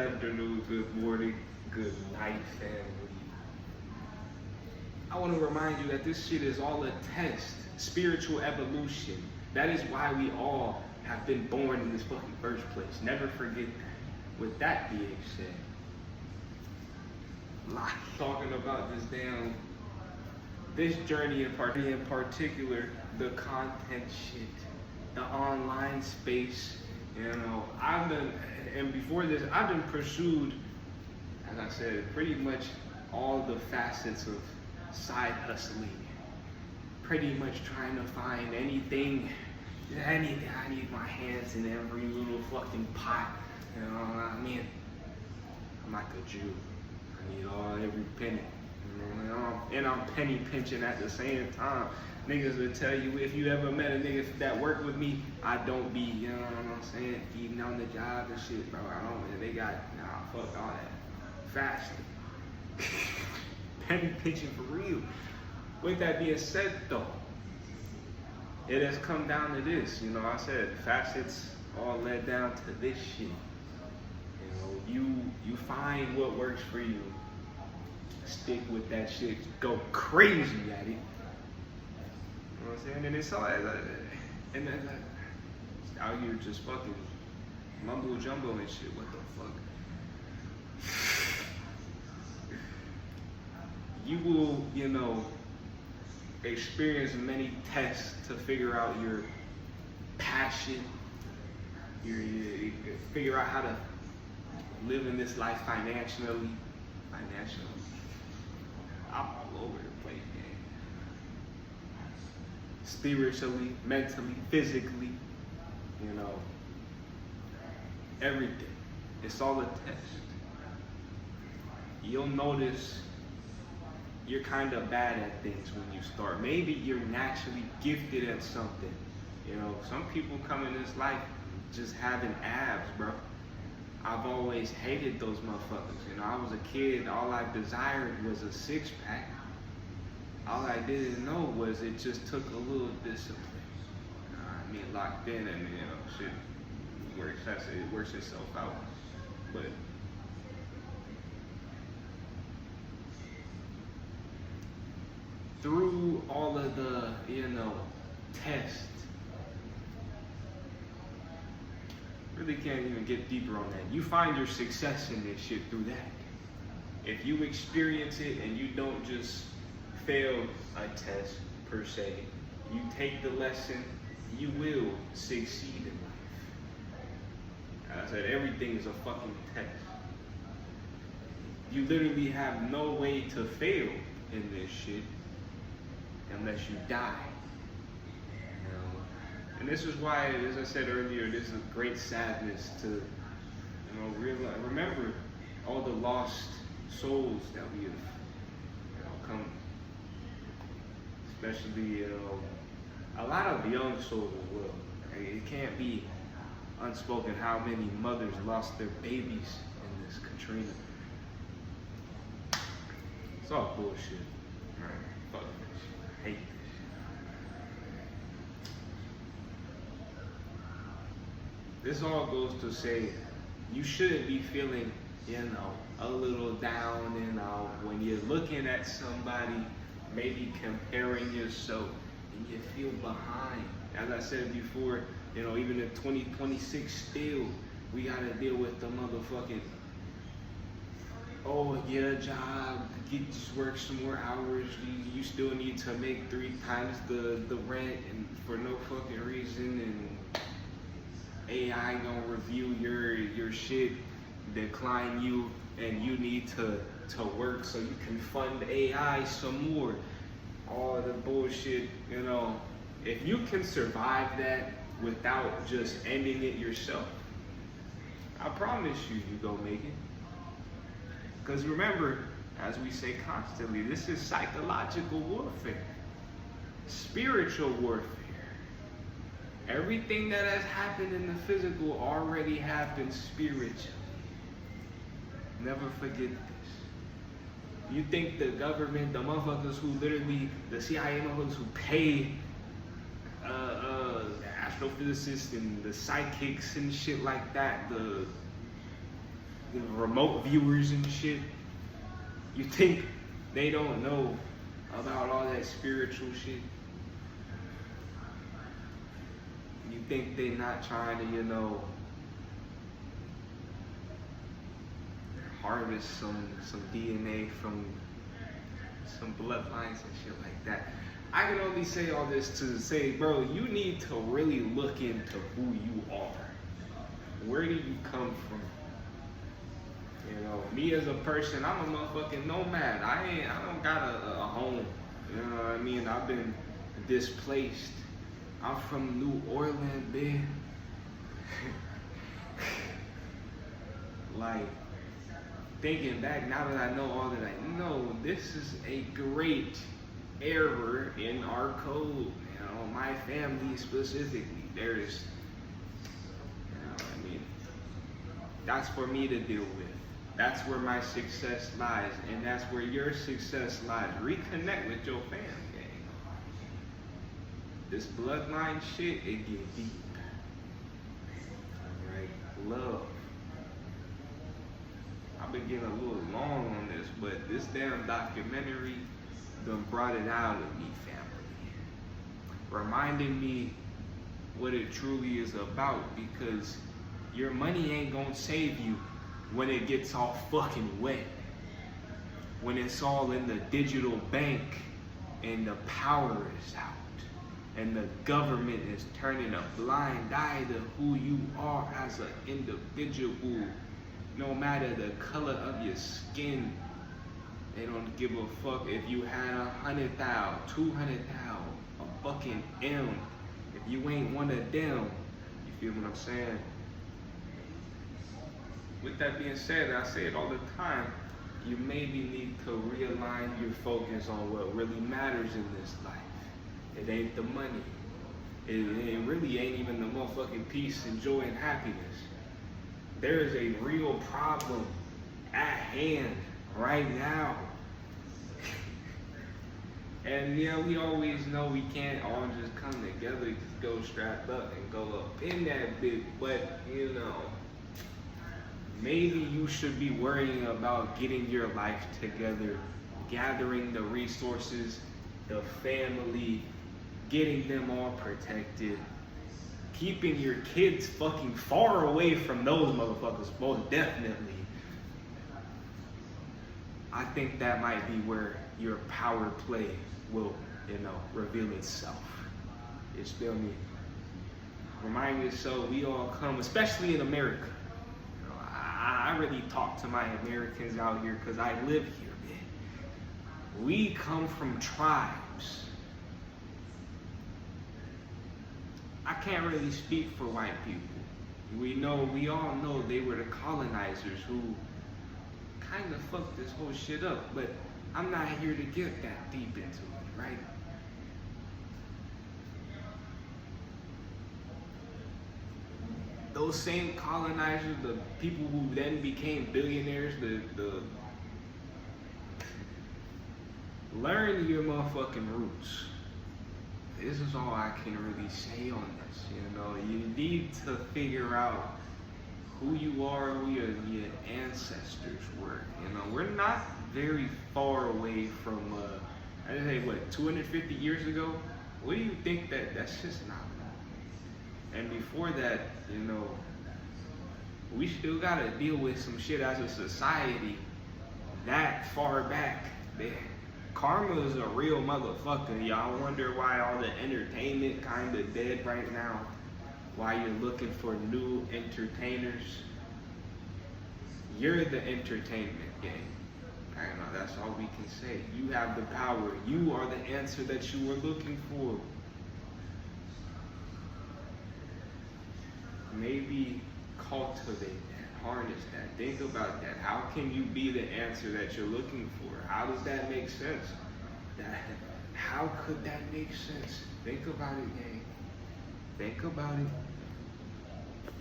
afternoon, good morning, good night, family. I want to remind you that this shit is all a test, spiritual evolution. That is why we all have been born in this fucking first place. Never forget that. With that being said, talking about this journey in particular, the content shit, the online space. And before this, I've been pursued, as I said, pretty much all the facets of side hustling. Pretty much trying to find anything. I need my hands in every little fucking pot. You know what I mean? I'm like a Jew. I need every penny. You know, and I'm penny pinching at the same time. Niggas would tell you, if you ever met a nigga that work with me, I don't be, you know what I'm saying, eating on the job and shit, bro. I don't, and they got, fuck all that. Fasting. Penny pinching for real. With that being said, though, it has come down to this. You know, I said facets all led down to this shit. You know, you find what works for you. Stick with that shit. Go crazy at it. You know what I'm saying? And it's all, and then out here just fucking mumbo jumbo and shit. What the fuck? You will, you know, experience many tests to figure out your passion. You figure out how to live in this life financially. I'm all over the place, man. Spiritually, mentally, physically, you know, everything. It's all a test. You'll notice you're kind of bad at things when you start. Maybe you're naturally gifted at something. You know, some people come in this life just having abs, bro. I've always hated those motherfuckers. You know, I was a kid, all I desired was a six-pack. All I didn't know was it just took a little discipline. I mean, locked in and, you know, shit it works itself out. But through all of the, you know, tests, really can't even get deeper on that. You find your success in this shit through that. If you experience it and you don't just fail a test per se, you take the lesson, you will succeed in life. As I said, everything is a fucking test. You literally have no way to fail in this shit unless you die. And this is why, as I said earlier, this is a great sadness to, you know, realize, remember all the lost souls that we have, you know, come, especially, you know, a lot of young souls as well. It can't be unspoken how many mothers lost their babies in this Katrina. It's all bullshit. Right? Fuck this. I hate this. This all goes to say, you shouldn't be feeling, you know, a little down, you know, when you're looking at somebody, maybe comparing yourself, and you feel behind. As I said before, you know, even in 2026 still, we gotta deal with the motherfucking, oh, get a job, just work some more hours, you still need to make 3 times the rent, and for no fucking reason, and AI gonna review your shit, decline you, and you need to work so you can fund AI some more. All the bullshit, you know. If you can survive that without just ending it yourself, I promise you go make it. Because remember, as we say constantly, this is psychological warfare, spiritual warfare. Everything that has happened in the physical already happened spiritually. Never forget this. You think the government, the motherfuckers who literally, the CIA motherfuckers who pay the astrophysicists and the psychics and shit like that, the remote viewers and shit. You think they don't know about all that spiritual shit? You think they not trying to, harvest some DNA from some bloodlines and shit like that? I can only say all this to say, bro, you need to really look into who you are. Where do you come from? Me as a person, I'm a motherfucking nomad. I don't got a home. You know what I mean? I've been displaced. I'm from New Orleans, bitch. Like, thinking back, now that I know all that I know, this is a great error in our code. My family specifically. There's, that's for me to deal with. That's where my success lies, and that's where your success lies. Reconnect with your fam, gang. This bloodline shit, it get deep. Alright, love. I've been getting a little long on this, but this damn documentary done brought it out of me, family. Reminding me what it truly is about, because your money ain't gonna save you when it gets all fucking wet. When it's all in the digital bank and the power is out and the government is turning a blind eye to who you are as an individual. No matter the color of your skin, they don't give a fuck if you had 100,000, 200,000, a fucking M. If you ain't one of them, you feel what I'm saying? With that being said, I say it all the time, you maybe need to realign your focus on what really matters in this life. It ain't the money. It really ain't even the motherfucking peace and joy and happiness. There is a real problem at hand right now. And yeah, we always know we can't all just come together, just go strapped up and go up in that bit, but maybe you should be worrying about getting your life together, gathering the resources, the family, getting them all protected, keeping your kids fucking far away from those motherfuckers, most definitely. I think that might be where your power play will, reveal itself. You feel me? Remind yourself, we all come, especially in America. I really talk to my Americans out here because I live here, man. We come from tribes. I can't really speak for white people. We all know they were the colonizers who kind of fucked this whole shit up, but I'm not here to get that deep into it, right? Those same colonizers, the people who then became billionaires, learn your motherfucking roots. This is all I can really say on this. You need to figure out who you are, who your ancestors were. We're not very far away from, I'd say, 250 years ago? What do you think that's just not? And before that, we still gotta deal with some shit as a society that far back. Karma is a real motherfucker. Y'all wonder why all the entertainment kinda dead right now? Why you're looking for new entertainers? You're the entertainment game. That's all we can say. You have the power. You are the answer that you were looking for. Maybe cultivate that, harness that, think about that. How can you be the answer that you're looking for? How does that make sense? How could that make sense? Think about it, gang. Think about it.